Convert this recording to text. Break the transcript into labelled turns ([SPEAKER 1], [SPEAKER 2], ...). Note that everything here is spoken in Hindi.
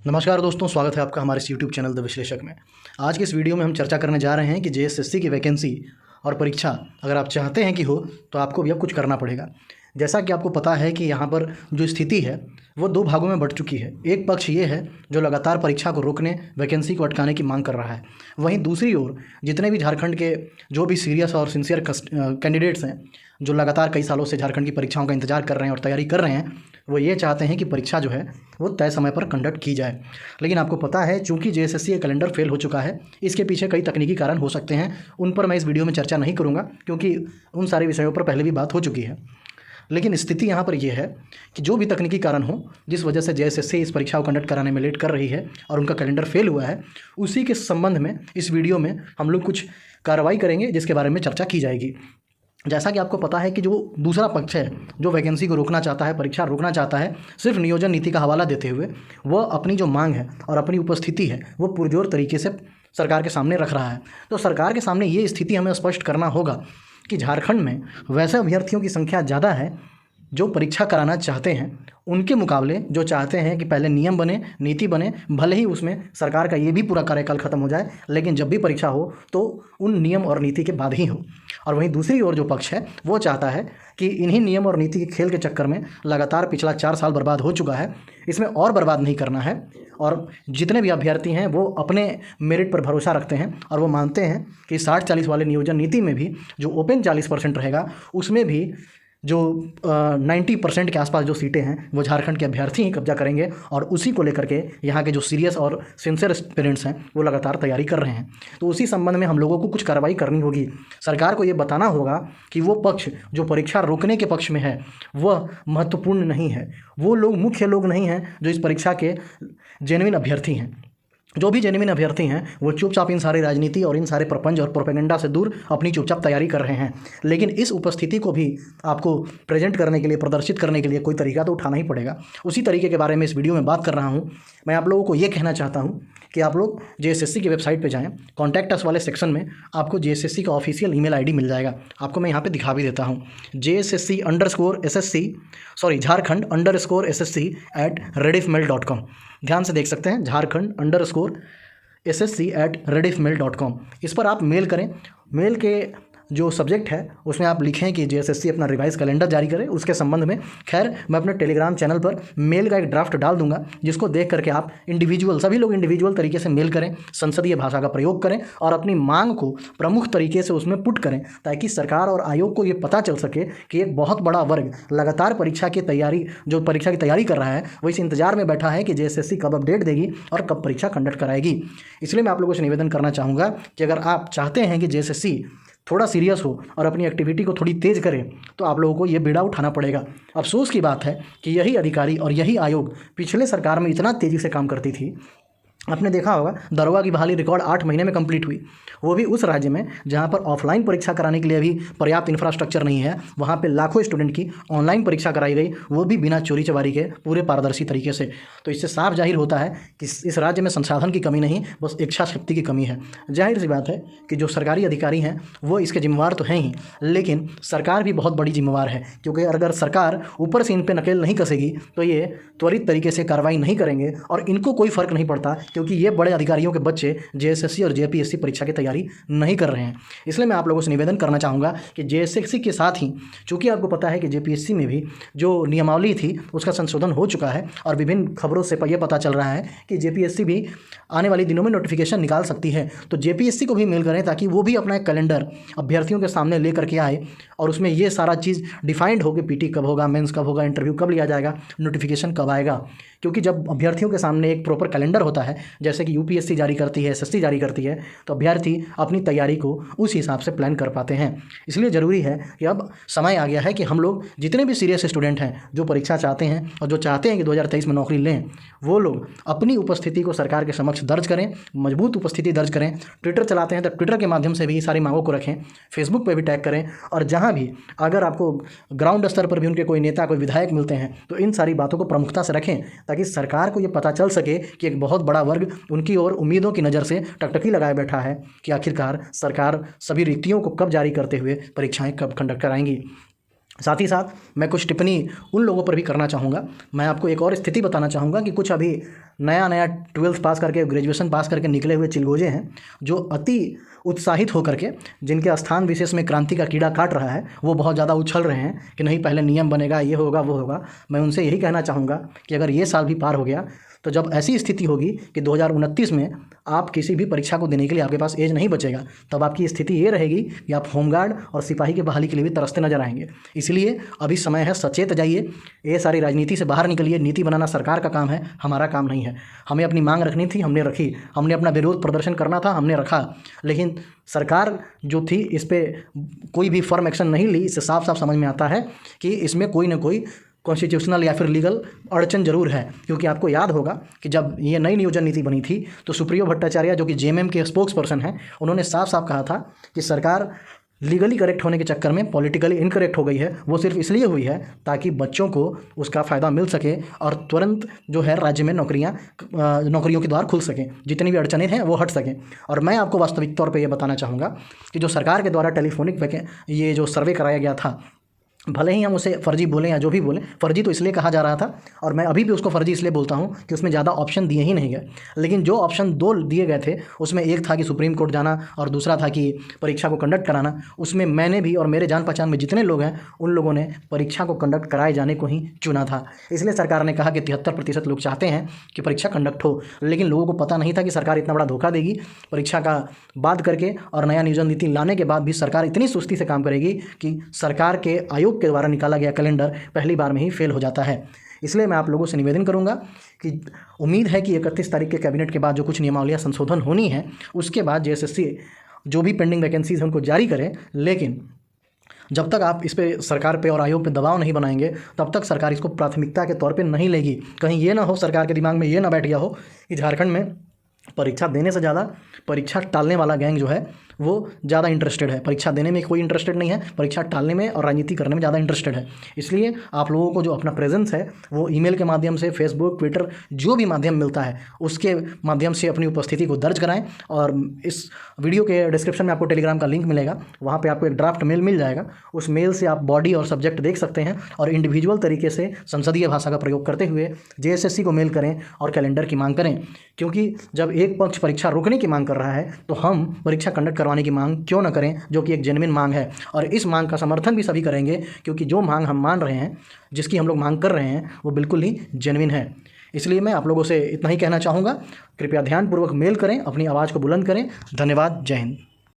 [SPEAKER 1] नमस्कार दोस्तों, स्वागत है आपका हमारे इस यूट्यूब चैनल द विश्लेषक में। आज के इस वीडियो में हम चर्चा करने जा रहे हैं कि जेएसएससी की वैकेंसी और परीक्षा अगर आप चाहते हैं कि हो तो आपको भी अब कुछ करना पड़ेगा। जैसा कि आपको पता है कि यहाँ पर जो स्थिति है वो दो भागों में बंट चुकी है। एक पक्ष ये है जो लगातार परीक्षा को रोकने, वैकेंसी को अटकाने की मांग कर रहा है। वहीं दूसरी ओर जितने भी झारखंड के जो भी सीरियस और सिंसियर कैंडिडेट्स हैं, जो लगातार कई सालों से झारखंड की परीक्षाओं का इंतजार कर रहे हैं और तैयारी कर रहे हैं, वो ये चाहते हैं कि परीक्षा जो है वो तय समय पर कंडक्ट की जाए। लेकिन आपको पता है, चूंकि जेएसएससी का कैलेंडर फेल हो चुका है, इसके पीछे कई तकनीकी कारण हो सकते हैं। उन पर मैं इस वीडियो में चर्चा नहीं करूंगा क्योंकि उन सारे विषयों पर पहले भी बात हो चुकी है। लेकिन स्थिति यहाँ पर यह है कि जो भी तकनीकी कारण हो जिस वजह से जेएसएससी इस परीक्षा को कंडक्ट कराने में लेट कर रही है और उनका कैलेंडर फेल हुआ है, उसी के संबंध में इस वीडियो में हम लोग कुछ कार्रवाई करेंगे जिसके बारे में चर्चा की जाएगी। जैसा कि आपको पता है कि जो दूसरा पक्ष है जो वैकेंसी को रोकना चाहता है, परीक्षा रोकना चाहता है, सिर्फ नियोजन नीति का हवाला देते हुए वह अपनी जो मांग है और अपनी उपस्थिति है वो पुरजोर तरीके से सरकार के सामने रख रहा है। तो सरकार के सामने ये स्थिति हमें स्पष्ट करना होगा कि झारखंड में वैसे अभ्यर्थियों की संख्या ज़्यादा है जो परीक्षा कराना चाहते हैं, उनके मुकाबले जो चाहते हैं कि पहले नियम बने, नीति बने, भले ही उसमें सरकार का ये भी पूरा कार्यकाल खत्म हो जाए, लेकिन जब भी परीक्षा हो तो उन नियम और नीति के बाद ही हो। और वहीं दूसरी ओर जो पक्ष है वो चाहता है कि इन्हीं नियम और नीति के खेल के चक्कर में लगातार पिछला 4 साल बर्बाद हो चुका है, इसमें और बर्बाद नहीं करना है। और जितने भी अभ्यर्थी हैं वो अपने मेरिट पर भरोसा रखते हैं और वो मानते हैं कि 60-40 वाले नियोजन नीति में भी जो ओपन 40% रहेगा, उसमें भी जो 90% के आसपास जो सीटें हैं वो झारखंड के अभ्यर्थी ही कब्जा करेंगे। और उसी को लेकर के यहाँ के जो सीरियस और सिंसियर एस्पिरेंट्स हैं वो लगातार तैयारी कर रहे हैं। तो उसी संबंध में हम लोगों को कुछ कार्रवाई करनी होगी। सरकार को ये बताना होगा कि वो पक्ष जो परीक्षा रोकने के पक्ष में है वह महत्वपूर्ण नहीं है, वो लोग मुख्य लोग नहीं हैं जो इस परीक्षा के जेन्युइन अभ्यर्थी हैं। जो भी जेन्युइन अभ्यर्थी हैं वो चुपचाप इन सारी राजनीति और इन सारे प्रपंच और प्रोपेगेंडा से दूर अपनी चुपचाप तैयारी कर रहे हैं। लेकिन इस उपस्थिति को भी आपको प्रेजेंट करने के लिए, प्रदर्शित करने के लिए कोई तरीका तो उठाना ही पड़ेगा। उसी तरीके के बारे में इस वीडियो में बात कर रहा हूँ। मैं आप लोगों को ये कहना चाहता हूँ कि आप लोग जेएसएससी की वेबसाइट पर जाएँ, कॉन्टैक्ट अस वाले सेक्शन में आपको जेएसएससी का ऑफिशियल ईमेल आईडी मिल जाएगा। आपको मैं यहाँ पर दिखा भी देता हूँ, JSSC_SSC@rediffmail.com। ध्यान से देख सकते हैं, झारखंड_SSC@rediffmail.com। इस पर आप मेल करें। मेल के जो सब्जेक्ट है उसमें आप लिखें कि जेएसएससी अपना रिवाइज कैलेंडर जारी करे, उसके संबंध में। खैर, मैं अपने टेलीग्राम चैनल पर मेल का एक ड्राफ्ट डाल दूंगा जिसको देख करके आप सभी लोग इंडिविजुअल तरीके से मेल करें, संसदीय भाषा का प्रयोग करें और अपनी मांग को प्रमुख तरीके से उसमें पुट करें, ताकि सरकार और आयोग को ये पता चल सके कि एक बहुत बड़ा वर्ग लगातार परीक्षा की तैयारी कर रहा है, वो इस इंतजार में बैठा है कि जेएसएससी कब अपडेट देगी और कब परीक्षा कंडक्ट कराएगी। इसलिए मैं आप लोगों से निवेदन करना चाहूँगा कि अगर आप चाहते हैं कि जेएसएससी थोड़ा सीरियस हो और अपनी एक्टिविटी को थोड़ी तेज़ करें तो आप लोगों को ये बीड़ा उठाना पड़ेगा। अफसोस की बात है कि यही अधिकारी और यही आयोग पिछले सरकार में इतना तेज़ी से काम करती थी। आपने देखा होगा, दरोगा की बहाली रिकॉर्ड 8 महीने में कंप्लीट हुई, वो भी उस राज्य में जहाँ पर ऑफलाइन परीक्षा कराने के लिए भी पर्याप्त इंफ्रास्ट्रक्चर नहीं है। वहाँ पे लाखों स्टूडेंट की ऑनलाइन परीक्षा कराई गई, वो भी बिना चोरी चबारी के, पूरे पारदर्शी तरीके से। तो इससे साफ जाहिर होता है कि इस राज्य में संसाधन की कमी नहीं, बस इच्छा शक्ति की कमी है। जाहिर सी बात है कि जो सरकारी अधिकारी हैं वो इसके जिम्मेवार तो हैं ही, लेकिन सरकार भी बहुत बड़ी जिम्मेवार है, क्योंकि अगर सरकार ऊपर से इन पर नकेल नहीं कसेगी तो ये त्वरित तरीके से कार्रवाई नहीं करेंगे और इनको कोई फ़र्क नहीं पड़ता, क्योंकि ये बड़े अधिकारियों के बच्चे जेएसएससी और जेपीएससी परीक्षा की तैयारी नहीं कर रहे हैं। इसलिए मैं आप लोगों से निवेदन करना चाहूँगा कि जेएसएससी के साथ ही, चूँकि आपको पता है कि जेपीएससी में भी जो नियमावली थी उसका संशोधन हो चुका है और विभिन्न खबरों से यह पता चल रहा है कि जेपीएससी भी आने वाले दिनों में नोटिफिकेशन निकाल सकती है। तो जेपीएससी को भी मेल करें ताकि वो भी अपना एक कैलेंडर अभ्यर्थियों के सामने ले करके आए और उसमें ये सारा चीज़ डिफाइंड हो कि पीटी कब होगा, मेंस कब होगा, इंटरव्यू कब लिया जाएगा, नोटिफिकेशन कब आएगा। क्योंकि जब अभ्यर्थियों के सामने एक प्रॉपर कैलेंडर होता है, जैसे कि यूपीएससी जारी करती है, एसएससी जारी करती है, तो अभ्यर्थी अपनी तैयारी को उस हिसाब से प्लान कर पाते हैं। इसलिए ज़रूरी है कि अब समय आ गया है कि हम लोग जितने भी सीरियस स्टूडेंट हैं जो परीक्षा चाहते हैं और जो चाहते हैं कि 2023 में नौकरी लें, वो लोग अपनी उपस्थिति को सरकार के समक्ष दर्ज करें, मजबूत उपस्थिति दर्ज करें। ट्विटर चलाते हैं तो ट्विटर के माध्यम से भी सारी मांगों को रखें, फेसबुक पर भी टैग करें, और जहाँ भी अगर आपको ग्राउंड स्तर पर भी उनके कोई नेता, कोई विधायक मिलते हैं तो इन सारी बातों को प्रमुखता से रखें, ताकि सरकार को ये पता चल सके कि एक बहुत बड़ा वर्ग उनकी ओर उम्मीदों की नज़र से टकटकी लगाए बैठा है कि आखिरकार सरकार सभी रिक्तियों को कब जारी करते हुए परीक्षाएं कब कंडक्ट कराएंगी। साथ ही साथ मैं कुछ टिप्पणी उन लोगों पर भी करना चाहूँगा। मैं आपको एक और स्थिति बताना चाहूँगा कि कुछ अभी नया 12th पास करके ग्रेजुएशन पास करके निकले हुए चिलगोजे हैं, जो अति उत्साहित होकर के, जिनके स्थान विशेष में क्रांति का कीड़ा काट रहा है, वो बहुत ज़्यादा उछल रहे हैं कि नहीं पहले नियम बनेगा, ये होगा वो होगा। मैं उनसे यही कहना चाहूँगा कि अगर ये साल भी पार हो गया तो जब ऐसी स्थिति होगी कि 2029 में आप किसी भी परीक्षा को देने के लिए आपके पास एज नहीं बचेगा, तब आपकी स्थिति ये रहेगी कि आप होमगार्ड और सिपाही की बहाली के लिए भी तरसते नजर आएंगे। इसलिए अभी समय है, सचेत जाइए, ये सारी राजनीति से बाहर निकलिए। नीति बनाना सरकार का काम है, हमारा काम नहीं है। हमें अपनी मांग रखनी थी, हमने रखी। हमने अपना विरोध प्रदर्शन करना था, हमने रखा। लेकिन सरकार जो थी इस पर कोई भी फर्म एक्शन नहीं ली। इससे साफ साफ समझ में आता है कि इसमें कोई ना कोई कॉन्स्टिट्यूशनल या फिर लीगल अड़चन जरूर है। क्योंकि आपको याद होगा कि जब ये नई नियोजन नीति बनी थी तो सुप्रियो भट्टाचार्य, जो कि जेएमएम के स्पोक्स पर्सन हैं, उन्होंने साफ साफ कहा था कि सरकार लीगली करेक्ट होने के चक्कर में पॉलिटिकली इनकरेक्ट हो गई है। वो सिर्फ इसलिए हुई है ताकि बच्चों को उसका फ़ायदा मिल सके और तुरंत जो है राज्य में नौकरियों के द्वार खुल सकें, जितनी भी अड़चनें हैं वो हट सकें। और मैं आपको वास्तविक तौर पे ये बताना चाहूँगा कि जो सरकार के द्वारा टेलीफोनिक ये जो सर्वे कराया गया था, भले ही हम उसे फर्जी बोलें या जो भी बोलें, फर्जी तो इसलिए कहा जा रहा था और मैं अभी भी उसको फर्जी इसलिए बोलता हूं कि उसमें ज़्यादा ऑप्शन दिए ही नहीं गए। लेकिन जो ऑप्शन 2 दिए गए थे उसमें एक था कि सुप्रीम कोर्ट जाना और दूसरा था कि परीक्षा को कंडक्ट कराना। उसमें मैंने भी और मेरे जान पहचान में जितने लोग हैं उन लोगों ने परीक्षा को कंडक्ट कराए जाने को ही चुना था। इसलिए सरकार ने कहा कि 73% लोग चाहते हैं कि परीक्षा कंडक्ट हो। लेकिन लोगों को पता नहीं था कि सरकार इतना बड़ा धोखा देगी। परीक्षा का बाद करके और नया नियोजन नीति लाने के बाद भी सरकार इतनी सुस्ती से काम करेगी कि सरकार के आयोग के द्वारा निकाला गया कैलेंडर पहली बार में ही फेल हो जाता है। इसलिए मैं आप लोगों से निवेदन करूंगा कि उम्मीद है कि 31 तारीख के कैबिनेट के बाद जो कुछ नियमावलियां संशोधन होनी है उसके बाद जेएसएससी जो भी पेंडिंग वैकेंसीज हैं उनको जारी करें। लेकिन जब तक आप इस पर सरकार पे और आयोग पे दबाव नहीं बनाएंगे तब तक सरकार इसको प्राथमिकता के तौर पे नहीं लेगी। कहीं ये ना हो, सरकार के दिमाग में ये ना बैठ गया हो कि झारखंड में परीक्षा देने से ज़्यादा परीक्षा टालने वाला गैंग जो है वो ज़्यादा इंटरेस्टेड है। परीक्षा देने में कोई इंटरेस्टेड नहीं है, परीक्षा टालने में और राजनीति करने में ज़्यादा इंटरेस्टेड है। इसलिए आप लोगों को जो अपना प्रेजेंस है वो ईमेल के माध्यम से, फेसबुक, ट्विटर, जो भी माध्यम मिलता है उसके माध्यम से अपनी उपस्थिति को दर्ज कराएं। और इस वीडियो के डिस्क्रिप्शन में आपको टेलीग्राम का लिंक मिलेगा, वहाँ पर आपको एक ड्राफ्ट मेल मिल जाएगा। उस मेल से आप बॉडी और सब्जेक्ट देख सकते हैं और इंडिविजुअल तरीके से संसदीय भाषा का प्रयोग करते हुए जेएसएससी को मेल करें और कैलेंडर की मांग करें। क्योंकि जब एक पक्ष परीक्षा रोकने की मांग कर रहा है तो हम परीक्षा कंडक्ट करवाने की मांग क्यों न करें, जो कि एक जेन्युइन मांग है। और इस मांग का समर्थन भी सभी करेंगे क्योंकि जो मांग हम मान रहे हैं, जिसकी हम लोग मांग कर रहे हैं, वो बिल्कुल ही जेन्युइन है। इसलिए मैं आप लोगों से इतना ही कहना चाहूँगा, कृपया ध्यानपूर्वक मेल करें, अपनी आवाज़ को बुलंद करें। धन्यवाद। जय हिंद।